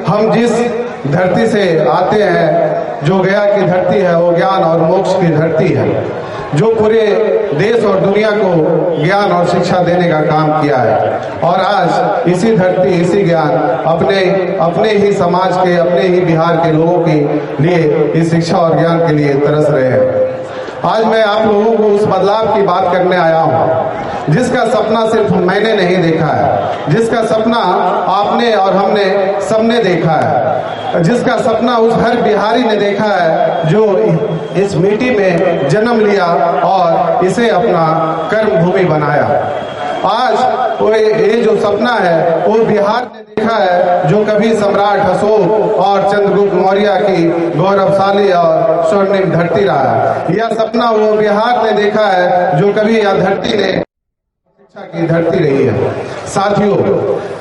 हम जिस धरती से आते हैं, जो गया की धरती है, वो ज्ञान और मोक्ष की धरती है, जो पूरे देश और दुनिया को ज्ञान और शिक्षा देने का काम किया है। और आज इसी धरती, इसी ज्ञान अपने ही समाज के, अपने ही बिहार के लोगों के लिए इस शिक्षा और ज्ञान के लिए तरस रहे हैं। आज मैं आप लोगों को उस बदलाव की बात करने आया हूँ जिसका सपना सिर्फ मैंने नहीं देखा है, जिसका सपना आपने और हमने सबने देखा है, जिसका सपना उस हर बिहारी ने देखा है जो इस मिट्टी में जन्म लिया और इसे अपना कर्म भूमि बनाया। आज वो ये जो सपना है वो बिहार ने देखा है, जो कभी सम्राट अशोक और चंद्रगुप्त मौर्य की गौरवशाली और स्वर्णिम धरती रहा है। यह सपना वो बिहार ने देखा है जो कभी यह धरती ने शिक्षा की धरती रही है। साथियों,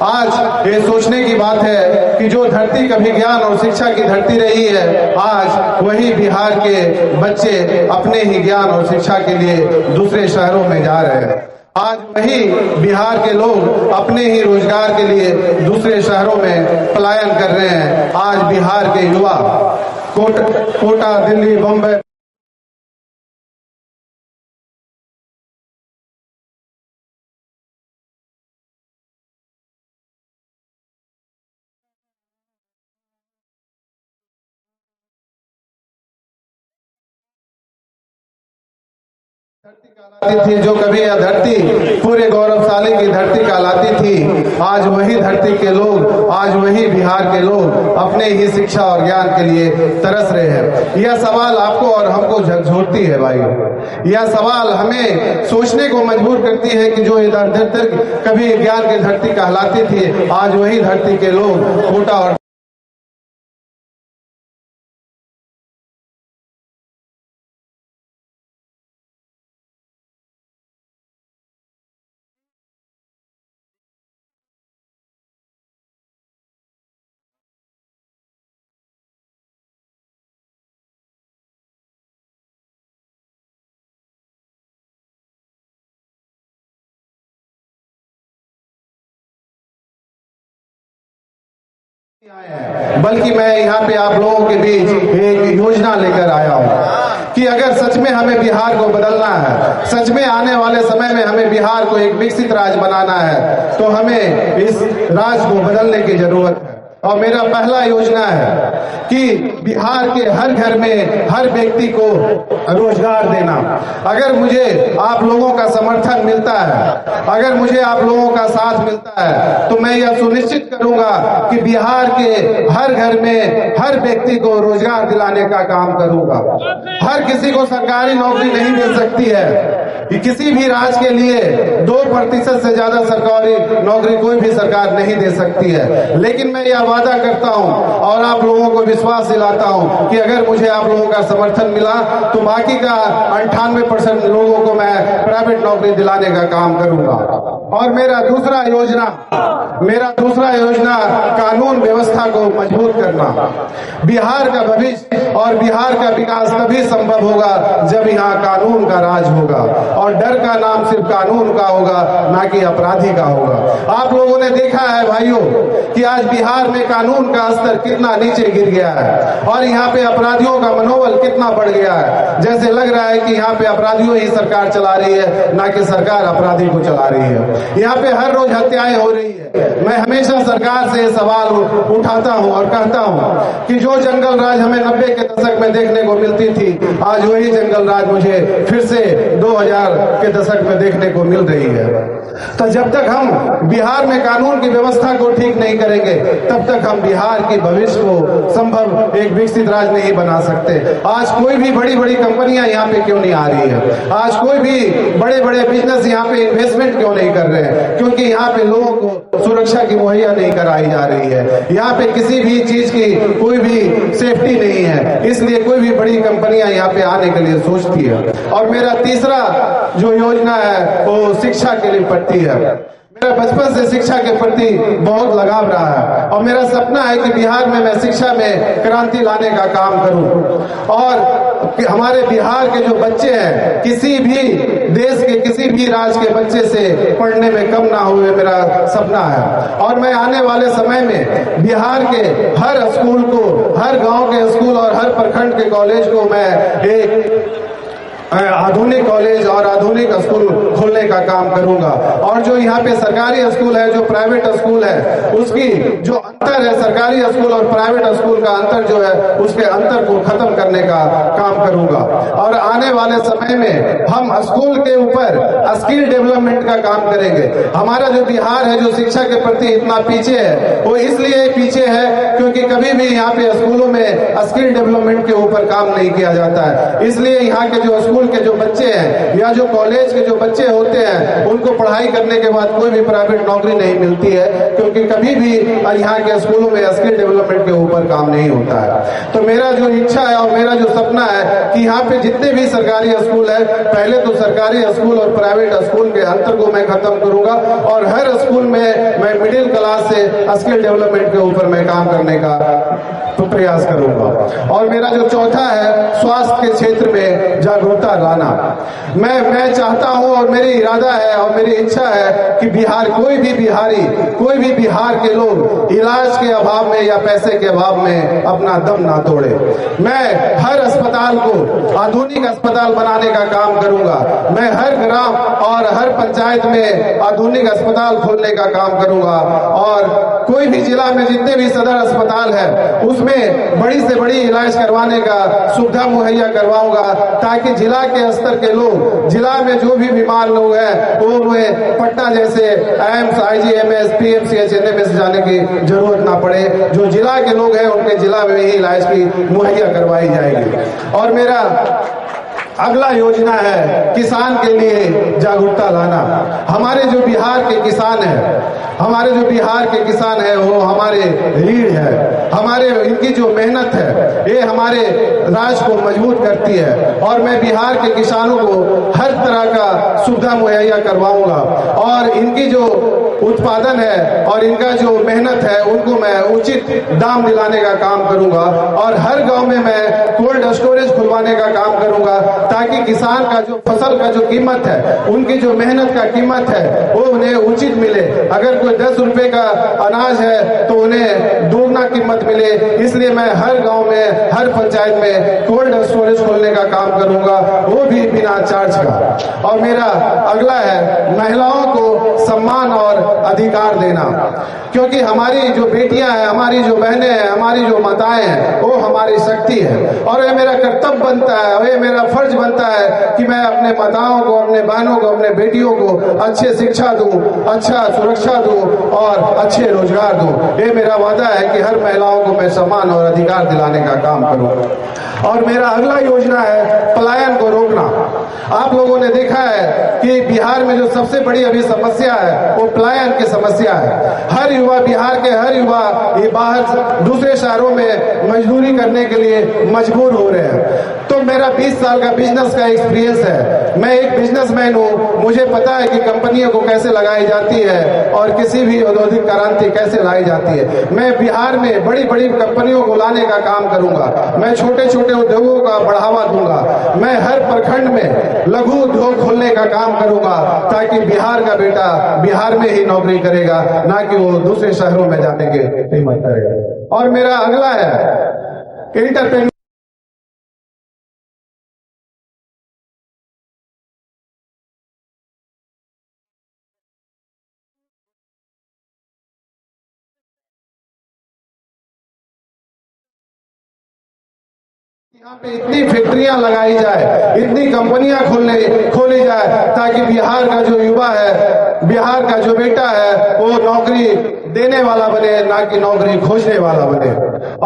आज ये सोचने की बात है कि जो धरती कभी ज्ञान और शिक्षा की धरती रही है, आज वही बिहार के बच्चे अपने ही ज्ञान और शिक्षा के लिए दूसरे शहरों में जा रहे हैं। आज वही बिहार के लोग अपने ही रोजगार के लिए दूसरे शहरों में पलायन कर रहे हैं। आज बिहार के युवा कोटा, दिल्ली, बम्बई धरती कहलाती थी, जो कभी यह धरती पूरे गौरवशाली की धरती कहलाती थी। आज वही धरती के लोग, आज वही बिहार के लोग अपने ही शिक्षा और ज्ञान के लिए तरस रहे हैं। यह सवाल आपको और हमको झकझोरती है भाई। यह सवाल हमें सोचने को मजबूर करती है कि जो इधर कभी ज्ञान की धरती कहलाती थी, आज वही धरती के लोग कोटा और बल्कि मैं यहाँ पे आप लोगों के बीच एक योजना लेकर आया हूँ कि अगर सच में हमें बिहार को बदलना है, सच में आने वाले समय में हमें बिहार को एक विकसित राज्य बनाना है, तो हमें इस राज्य को बदलने की जरूरत है। और मेरा पहला योजना है कि बिहार के हर घर में हर व्यक्ति को रोजगार देना। अगर मुझे आप लोगों का समर्थन मिलता है, अगर मुझे आप लोगों का साथ मिलता है, तो मैं यह सुनिश्चित करूंगा कि बिहार के हर घर में हर व्यक्ति को रोजगार दिलाने का काम करूंगा। हर किसी को सरकारी नौकरी नहीं मिल सकती है, किसी भी राज्य के लिए 2% से ज्यादा सरकारी नौकरी कोई भी सरकार नहीं दे सकती है। लेकिन मैं यह वादा करता हूं और आप लोगों को विश्वास दिलाता हूं कि अगर मुझे आप लोगों का समर्थन मिला तो बाकी का 98% लोगों को मैं प्राइवेट नौकरी दिलाने का काम करूंगा। और मेरा दूसरा योजना कानून व्यवस्था को मजबूत करना। बिहार का भविष्य और बिहार का विकास तभी संभव होगा जब यहाँ कानून का राज होगा, और डर का नाम सिर्फ कानून का होगा, ना कि अपराधी का होगा। आप लोगों ने देखा है भाइयों कि आज बिहार में कानून का स्तर कितना नीचे गिर गया है और यहाँ पे अपराधियों का मनोबल कितना बढ़ गया है। जैसे लग रहा है कि यहाँ पे अपराधियों ही सरकार चला रही है, ना कि सरकार अपराधी को चला रही है। यहाँ पे हर रोज हत्याएं हो रही है। मैं हमेशा सरकार से सवाल उठाता हूँ और कहता हूँ कि जो जंगल राज हमें 90 के दशक में देखने को मिलती थी, आज वही जंगल राज मुझे फिर से 2000 के दशक में देखने को मिल रही है। तो जब तक हम बिहार में कानून की व्यवस्था को ठीक नहीं करेंगे, तब तक हम बिहार के भविष्य को संभव एक विकसित राज्य नहीं बना सकते। आज कोई भी बड़ी बड़ी कंपनियां यहाँ पे क्यों नहीं आ रही है? आज कोई भी बड़े बड़े बिजनेस यहाँ पे इन्वेस्टमेंट क्यों नहीं कर रहे हैं? क्योंकि यहाँ पे लोगों को सुरक्षा की मुहैया नहीं कराई जा रही है। यहाँ पे किसी भी चीज की कोई भी सेफ्टी नहीं है, इसलिए कोई भी बड़ी कंपनियां यहाँ पे आने के लिए सोचती है। और मेरा तीसरा जो योजना है वो शिक्षा के लिए पड़ती है। मेरा बचपन से शिक्षा के प्रति बहुत लगाव रहा है और मेरा सपना है कि बिहार में मैं शिक्षा में क्रांति लाने का काम करूं और हमारे बिहार के जो बच्चे हैं किसी भी देश के किसी भी राज्य के बच्चे से पढ़ने में कम ना हुए मेरा सपना है। और मैं आने वाले समय में बिहार के हर स्कूल को, हर गांव के स्कूल और हर प्रखंड के कॉलेज को मैं एक आधुनिक कॉलेज और आधुनिक स्कूल खोलने का काम करूंगा। और जो यहाँ पे सरकारी स्कूल है, जो प्राइवेट स्कूल है, उसकी जो अंतर है, सरकारी स्कूल और प्राइवेट स्कूल का अंतर जो है, उसके अंतर को खत्म करने का काम करूंगा। और आने वाले समय में हम स्कूल के ऊपर स्किल डेवलपमेंट का काम करेंगे। हमारा जो बिहार है, जो शिक्षा के प्रति इतना पीछे है, वो इसलिए पीछे है क्योंकि कभी भी यहाँ पे स्कूलों में स्किल डेवलपमेंट के ऊपर काम नहीं किया जाता है। इसलिए यहाँ के जो स्कूल के जो बच्चे हैं या जो कॉलेज के जो बच्चे होते हैं, उनको पढ़ाई करने के बाद कोई भी प्राइवेट नौकरी नहीं मिलती है, क्योंकि कभी भी यहाँ के स्कूलों में स्किल डेवलपमेंट के ऊपर काम नहीं होता है। तो मेरा जो इच्छा है और मेरा जो सपना है कि यहाँ पे जितने भी सरकारी स्कूल है, पहले तो सरकारी स्कूल और प्राइवेट स्कूल के अंतर को मैं खत्म करूंगा और हर स्कूल में मैं मिडिल क्लास से स्किल डेवलपमेंट के ऊपर मैं काम करने का तो प्रयास करूंगा। और मेरा जो चौथा है, स्वास्थ्य के क्षेत्र में जागरूकता लाना। मैं चाहता हूं और मेरी इरादा है और मेरी इच्छा है कि बिहार, कोई भी बिहार के लोग इलाज के अभाव में या पैसे के अभाव में अपना दम ना तोड़े। मैं हर अस्पताल को आधुनिक अस्पताल बनाने का काम करूंगा। मैं हर ग्राम और हर पंचायत में आधुनिक अस्पताल खोलने का काम करूंगा। और कोई भी जिला में जितने भी सदर अस्पताल है, उसमें बड़ी से बड़ी इलाज करवाने का सुविधा मुहैया करवाऊंगा, ताकि जिला के स्तर के लोग, जिला में जो भी बीमार लोग हैं, वो उन्हें पटना जैसे एम्स, IGMS, PMCH, NMS जाने की जरूरत ना पड़े। जो जिला के लोग हैं उनके जिला में ही इलाज की मुहैया करवाई जाएगी। और मेरा अगला योजना है किसान के लिए जागरूकता लाना। हमारे जो बिहार के किसान है, वो हमारे रीढ़ है, हमारे इनकी जो मेहनत है, ये हमारे राज्य को मजबूत करती है। और मैं बिहार के किसानों को हर तरह का सुविधा मुहैया करवाऊंगा और इनकी जो उत्पादन है और इनका जो मेहनत है, उनको मैं उचित दाम दिलाने का काम करूंगा। और हर गांव में मैं कोल्ड स्टोरेज खुलवाने का काम करूंगा, ताकि किसान का जो फसल का जो कीमत है, उनकी जो मेहनत का कीमत है, वो उन्हें उचित मिले। अगर कोई 10 रुपए का अनाज है तो उन्हें दोगुना कीमत मिले। इसलिए मैं हर गांव में, हर पंचायत में कोल्ड स्टोरेज खोलने का काम करूंगा, वो भी बिना चार्ज का। और मेरा अगला है महिलाओं को सम्मान और अधिकार देना, क्योंकि हमारी जो बेटियां हैं, हमारी जो बहनें हैं, हमारी जो माताएं हैं, वो हमारी शक्ति है। और ये मेरा कर्तव्य बनता है, ये मेरा फर्ज बनता है कि मैं अपने माताओं को, अपने बहनों को, अपने बेटियों को अच्छे शिक्षा दूं, अच्छा सुरक्षा दूं और अच्छे रोजगार दूं। ये मेरा वादा है कि हर महिलाओं को मैं सम्मान और अधिकार दिलाने का काम करूंगा। और मेरा अगला योजना है पलायन को रोकना। आप लोगों ने देखा है कि बिहार में जो सबसे बड़ी अभी समस्या है, वो पलायन की समस्या है। हर युवा, बिहार के हर युवा ये बाहर दूसरे शहरों में मजदूरी करने के लिए मजबूर हो रहे हैं। तो मेरा 20 साल का बिजनेस का एक्सपीरियंस है। मैं एक बिजनेसमैन हूँ, मुझे पता है कि कंपनियों को कैसे लगाई जाती है और किसी भी औद्योगिक क्रांति कैसे लाई जाती है। मैं बिहार में बड़ी बड़ी कंपनियों को लाने का काम करूंगा। मैं छोटे छोटे उद्योगों का बढ़ावा दूंगा। मैं हर प्रखंड में लघु उद्योग खोलने का काम करूंगा, ताकि बिहार का बेटा बिहार में ही नौकरी करेगा, ना कि वो दूसरे शहरों में जाने की हिम्मत करेगा। और मेरा अगला है इंटरप्रेन्योर। यहाँ पे इतनी फैक्ट्रियां लगाई जाए, इतनी कंपनियां खोली जाए, ताकि बिहार का जो युवा है, बिहार का जो बेटा है, वो नौकरी देने वाला बने, ना कि नौकरी खोजने वाला बने।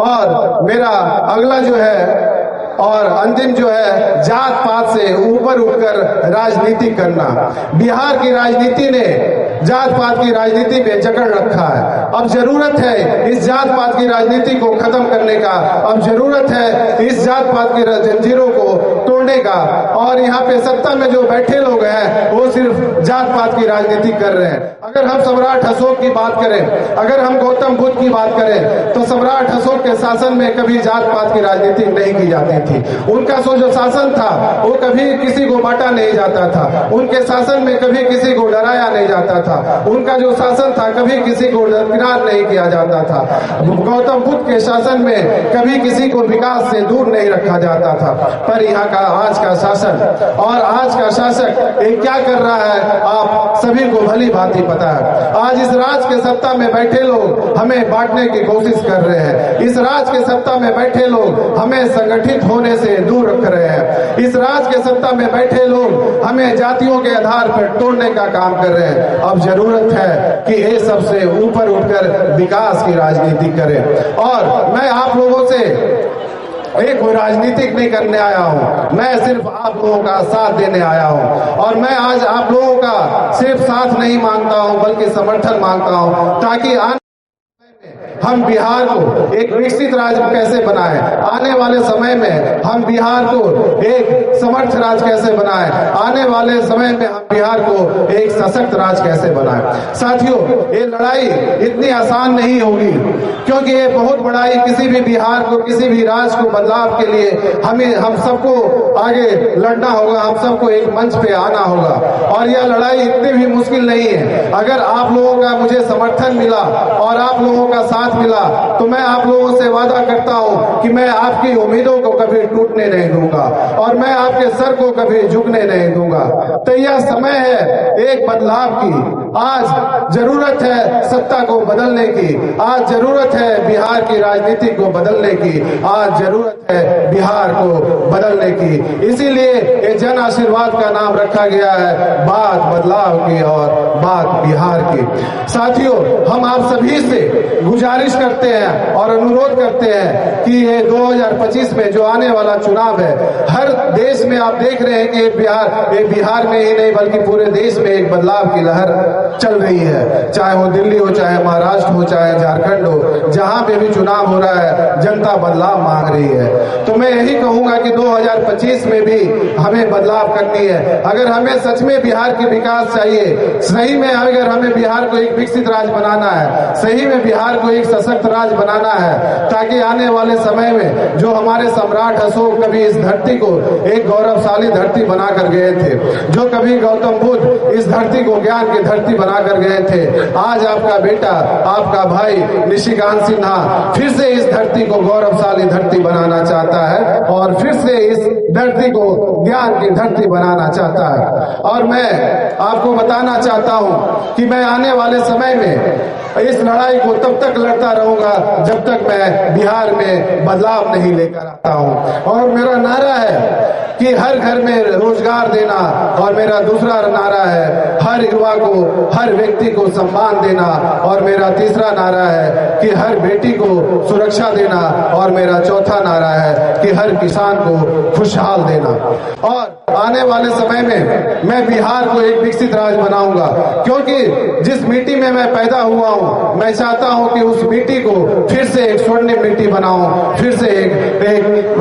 और मेरा अगला जो है और अंतिम जो है, जात पात से ऊपर उठकर राजनीति करना। बिहार की राजनीति ने जात पात की राजनीति में जकड़ रखा है। अब जरूरत है इस जात पात की राजनीति को खत्म करने का। अब जरूरत है इस जात पात की जंजीरों को तोड़ने का। और यहाँ पे सत्ता में जो बैठे लोग हैं, वो सिर्फ जात पात की राजनीति कर रहे हैं। अगर हम सम्राट अशोक की बात करें, अगर हम गौतम बुद्ध की बात करें, तो सम्राट अशोक के शासन में कभी जात पात की राजनीति नहीं की जाती थी। उनका जो शासन था वो कभी किसी को बांटा नहीं जाता था। उनके शासन में कभी किसी को डराया नहीं जाता था। उनका जो शासन था कभी किसी को दरकिनार नहीं किया जाता था। गौतम बुद्ध के शासन में कभी किसी को विकास से दूर नहीं रखा जाता था। पर यहाँ का आज का शासन और आज का शासक ये क्या कर रहा है आप सभी को भली भांति पता है। आज इस राज के सत्ता में बैठे लोग हमें बांटने की कोशिश कर रहे हैं। इस राज के सत्ता में बैठे लोग हमें संगठित होने से दूर रख रहे हैं। इस राज के सत्ता में बैठे लोग हमें जातियों के आधार पर तोड़ने का काम कर रहे हैं। अब जरूरत है कि ये सबसे ऊपर उठकर विकास की राजनीति करें। और मैं आप लोगों से कोई राजनीतिक नहीं करने आया हूं, मैं सिर्फ आप लोगों का साथ देने आया हूं। और मैं आज आप लोगों का सिर्फ साथ नहीं मांगता हूं बल्कि समर्थन मांगता हूं, ताकि हम बिहार को एक विकसित राज्य कैसे बनाएं, आने वाले समय में हम बिहार को एक समर्थ राज्य कैसे बनाएं, आने वाले समय में हम बिहार को एक सशक्त राज्य कैसे बनाएं। साथियों, ये लड़ाई इतनी आसान नहीं होगी, क्योंकि ये बहुत बड़ाई किसी भी बिहार को, किसी भी राज्य को बदलाव के लिए हम सबको आगे लड़ना होगा, हम सबको एक मंच पे आना होगा। और यह लड़ाई इतनी भी मुश्किल नहीं है। अगर आप लोगों का मुझे समर्थन मिला और आप लोगों का साथ मिला तो मैं आप लोगों से वादा करता हूं कि मैं आपकी उम्मीदों को कभी टूटने नहीं दूंगा और मैं आपके सर को कभी झुकने नहीं दूंगा। तो यह समय है एक बदलाव की। आज जरूरत है सत्ता को बदलने की, आज जरूरत है बिहार की राजनीति को बदलने की, आज जरूरत है बिहार को बदलने की। इसीलिए ये जन आशीर्वाद का नाम रखा गया है, बात बदलाव की और बात बिहार की। साथियों, हम आप सभी से गुजारिश करते हैं और अनुरोध करते हैं कि ये 2025 में जो आने वाला चुनाव है, हर देश में आप देख रहे हैं कि ये बिहार में ही नहीं बल्कि पूरे देश में एक बदलाव की लहर चल रही है। चाहे वो दिल्ली हो, चाहे महाराष्ट्र हो, चाहे झारखंड हो, जहां पे भी चुनाव हो रहा है जनता बदलाव मांग रही है। तो मैं यही कहूंगा कि 2025 में भी हमें बदलाव करनी है। अगर हमें सच में बिहार की विकास चाहिए, सही में अगर हमें बिहार को एक विकसित राज्य बनाना है, सही में बिहार को एक सशक्त राज्य बनाना है, ताकि आने वाले समय में जो हमारे सम्राट अशोक कभी इस धरती को एक गौरवशाली धरती बनाकर गए थे, जो कभी गौतम बुद्ध इस धरती को ज्ञान की धरती बनाकर गए थे, आज आपका बेटा, आपका भाई निशिकांत सिन्हा फिर से इस धरती को गौरवशाली धरती बनाना चाहता है और फिर से इस धरती को ज्ञान की धरती बनाना चाहता है। और मैं आपको बताना चाहता हूं कि मैं आने वाले समय में इस लड़ाई को तब तक लड़ता रहूंगा जब तक मैं बिहार में बदलाव नहीं लेकर आता हूं। और मेरा नारा है कि हर घर में रोजगार देना, और मेरा दूसरा नारा है हर युवा को, हर व्यक्ति को सम्मान देना, और मेरा तीसरा नारा है कि हर बेटी को सुरक्षा देना, और मेरा चौथा नारा है कि हर किसान को खुशहाल देना। और आने वाले समय में मैं बिहार को एक विकसित राज्य बनाऊंगा, क्योंकि जिस मिट्टी में मैं पैदा हुआ हूं, मैं चाहता हूं कि उस मिट्टी को फिर से एक स्वर्णिम मिट्टी बनाऊं, फिर से एक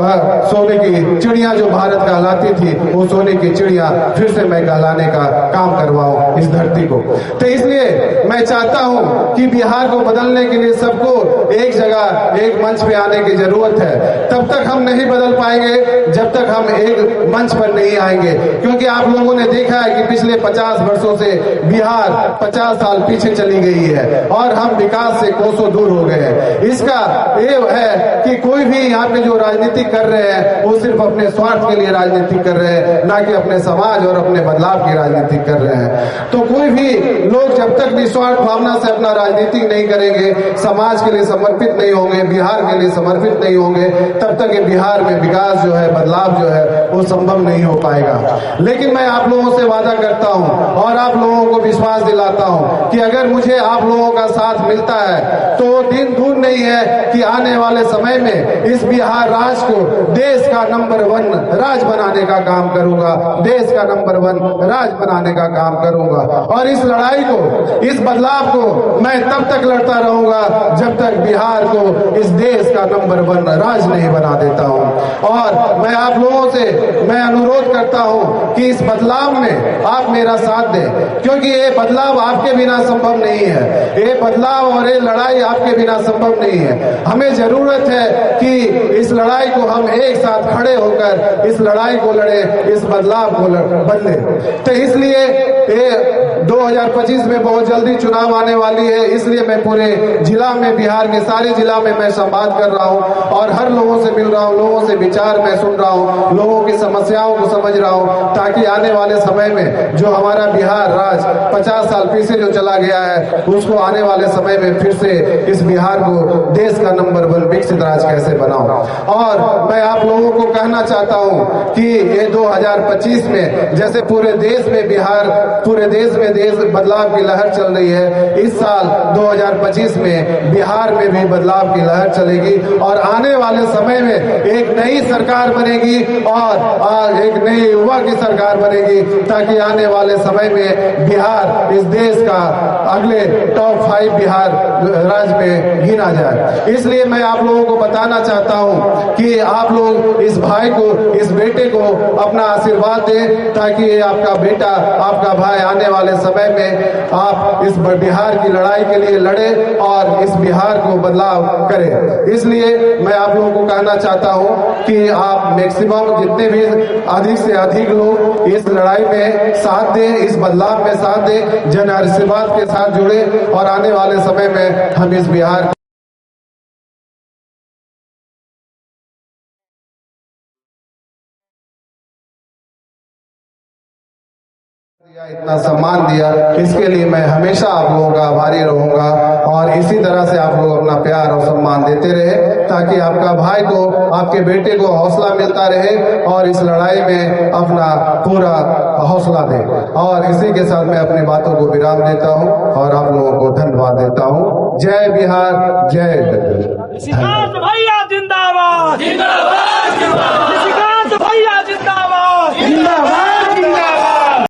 सोने की चिड़िया जो भारत कहलाती थी, वो सोने की चिड़िया फिर से मैं कहलाने का काम करवाऊं इस धरती को। तो इसलिए मैं चाहता हूं कि बिहार को बदलने के लिए सबको एक जगह, एक मंच पे आने की जरूरत है। तब तक हम नहीं बदल पाएंगे जब तक हम एक मंच पर नहीं आएंगे, क्योंकि आप लोगों ने देखा है कि पिछले 50 वर्षों से बिहार 50 साल पीछे चली गई है और हम विकास से कोसों दूर हो गए हैं। इसका ये है कि कोई भी यहाँ पे जो राजनीति कर रहे हैं वो सिर्फ अपने स्वार्थ के लिए राजनीति कर रहे हैं, ना कि अपने समाज और अपने बदलाव की राजनीति कर रहे हैं। तो कोई भी लोग जब तक निस्वार्थ भावना से अपना राजनीति नहीं करेंगे, समाज के लिए समर्पित नहीं होंगे, बिहार के लिए समर्पित नहीं होंगे, तब तक ये बिहार में विकास जो है, बदलाव जो है, वो संभव नहीं हो पाएगा। लेकिन मैं आप लोगों से वादा करता हूं और आप लोगों को विश्वास दिलाता हूं कि अगर मुझे आप लोगों का साथ मिलता है तो दिन दूर नहीं है कि आने वाले समय में इस बिहार राज्य को देश का नंबर 1 राज्य बनाने का काम करूंगा, देश का नंबर 1 राज्य बनाने का काम करूंगा। और इस लड़ाई को, इस बदलाव को मैं तब तक लड़ता रहूंगा जब तक बिहार को इस देश का नंबर 1 राज्य नहीं बना देता हूं। और मैं आप लोगों से मैं अनुरोध करता हूं कि इस बदलाव में आप मेरा साथ दें, क्योंकि ये बदलाव आपके बिना संभव नहीं है। ये बदलाव और ये लड़ाई आपके बिना संभव नहीं है। हमें जरूरत है कि इस लड़ाई को हम एक साथ खड़े होकर इस लड़ाई को लड़े, इस बदलाव को बदले। तो इसलिए ये 2025 में बहुत जल्दी चुनाव आने वाली है, इसलिए मैं पूरे जिला में, बिहार के सारे जिला में मैं संवाद कर रहा हूं और हर लोगों से मिल रहा हूं, लोगों से विचार मैं सुन रहा हूं, लोगों की समस्याओं को समझ रहा हूं, ताकि आने वाले समय में जो हमारा बिहार राज्य 50 साल पीछे जो चला गया है, उसको आने वाले समय में फिर से इस बिहार को देश का नंबर 1 विकसित राज्य कैसे बनाऊं। और मैं आप लोगों को कहना चाहता हूं कि ये 2025 में जैसे पूरे देश में देश बदलाव की लहर चल रही है, इस साल 2025 में बिहार में भी बदलाव की लहर चलेगी और आने वाले समय में एक नई सरकार बनेगी और एक नई युवा की सरकार बनेगी, ताकि आने वाले समय में बिहार इस देश का अगले टॉप 5 बिहार राज्य में गिना जाए। इसलिए मैं आप लोगों को बताना चाहता हूं कि आप लोग इस भाई को, इस बेटे को अपना आशीर्वाद दें, ताकि ये आपका बेटा, आपका भाई आने वाले समय में आप इस बिहार की लड़ाई के लिए लड़े और इस बिहार को बदलाव करें। इसलिए मैं आप लोगों को कहना चाहता हूं कि आप मैक्सिमम जितने भी अधिक से अधिक लोग इस लड़ाई में साथ दें, इस बदलाव में साथ दें, जन आशीर्वाद के साथ जुड़े और आने वाले समय में हम इस बिहार इतना सम्मान दिया, इसके लिए मैं हमेशा आप लोगों का आभारी रहूंगा। और इसी तरह से आप लोग अपना प्यार और सम्मान देते रहे, ताकि आपका भाई को, आपके बेटे को हौसला मिलता रहे और इस लड़ाई में अपना पूरा हौसला दे। और इसी के साथ मैं अपनी बातों को विराम देता हूं और आप लोगों को धन्यवाद देता हूं। जय बिहार, जय भैया जिंदाबाद, जिंदाबाद, जिंदाबाद।